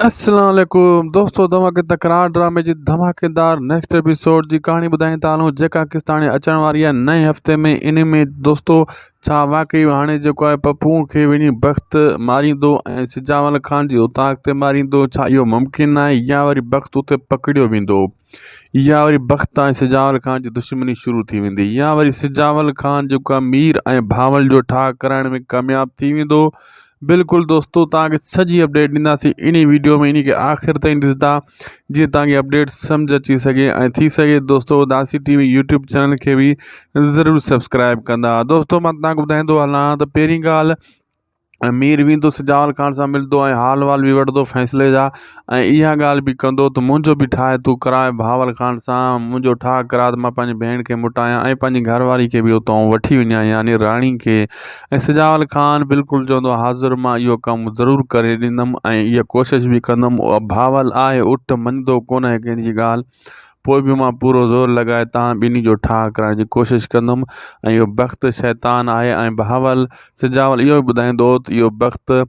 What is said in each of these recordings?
अस्सलाम वालेकुम दोस्तों, धमाके तकरार ड्रामे जी धमाकेदार नेक्स्ट एपिसोड जी कहानी ॿुधाईं था हलूं जेका किस्त हाणे अचण वारी आहे नए हफ़्ते में। इन में दोस्तों छा वाकई हाणे जेको आहे पप्पू खे वञी बख़्त मारींदो ऐं सिजावल ख़ान जी उतां अॻिते मारींदो? छा इहो मुमकिन आहे या वरी बख़्त उते पकड़ियो वेंदो, या वरी बख़्त ऐं सिजावल ख़ान जी दुश्मनी शुरू थी वेंदी, या वरी सिजावल ख़ान जेको आहे मीर ऐं भावल जो ठाह कराइण में कामयाबु थी वेंदो? बिल्कुलु दोस्तों, तव्हांखे सॼी अपडेट ॾींदासीं इन वीडियो में, इन खे आख़िर ताईं ॾिसंदा जीअं तव्हांखे अपडेट सम्झ अची सघे ऐं थी सघे दोस्तों उदासी टीवी यूट्यूब चैनल खे बि ज़रूरु सब्सक्राइब कंदा। दोस्तों मां तव्हांखे ॿुधाईंदो हलां त पहिरीं ॻाल्हि, मीर वेंदो सिजावल ख़ान सां मिलंदो ऐं हाल वाल बि वठंदो फ़ैसिले जा, ऐं इहा ॻाल्हि बि कंदो त मुंहिंजो बि ठाहे तूं कराए भावल ख़ान सां, मुंहिंजो ठाह करा त मां पंहिंजी भेण खे मुटायां ऐं पंहिंजी घरवारी खे बि उतां वठी वञा, यानी राणी खे। ऐं सिजावल ख़ान बिल्कुलु चवंदो हाज़िर, मां इहो कमु ज़रूरु करे ॾींदुमि ऐं इहा कोशिशि बि कंदुमि। भावल आहे उठ मञंदो कोन आहे कंहिंजी ॻाल्हि, पोइ बि मां पूरो ज़ोर लॻाए तव्हां ॿिन्ही जो ठाह कराइण जी कोशिशि कंदुमि। ऐं इहो बख़्तु शैतान आहे ऐं भावल सिजावल इहो बि ॿुधाईंदो त इहो बख़्तु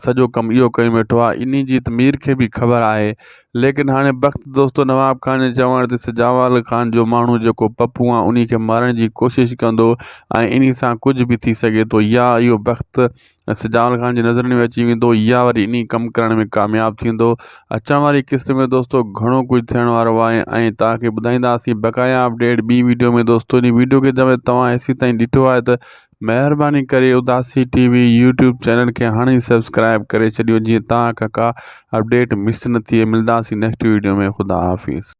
सॼो कमु इहो करे वेठो आहे, इन जी त मीर खे बि ख़बर आहे। लेकिन हाणे बख़्तु दोस्तों नवाब ख़ान जे चवण ते सिजावल ख़ान जो माण्हू जेको पप्पू आहे उन खे मारण जी कोशिशि कंदो ऐं इन सां कुझु बि थी सघे थो, या इहो बख़्तु सिजावल ख़ान जी नज़रनि में अची वेंदो, या वरी इन कमु करण में कामयाबु थींदो। अचण वारी किस्त में दोस्तों घणो कुझु थियण वारो आहे ऐं तव्हांखे ॿुधाईंदासीं बक़ाया अपडेट ॿी वीडियो में। दोस्तों इन वीडियो खे जब तव्हां हेसि ताईं ॾिठो आहे त महिरबानी करे उदासी टीवी यूट्यूब चैनल खे हाणे ई सब्सक्राइब करे छॾियो जीअं तव्हां खां का अपडेट मिस न थिए। मिलंदासीं नेक्स्ट वीडियो में। ख़ुदा हाफ़िज़।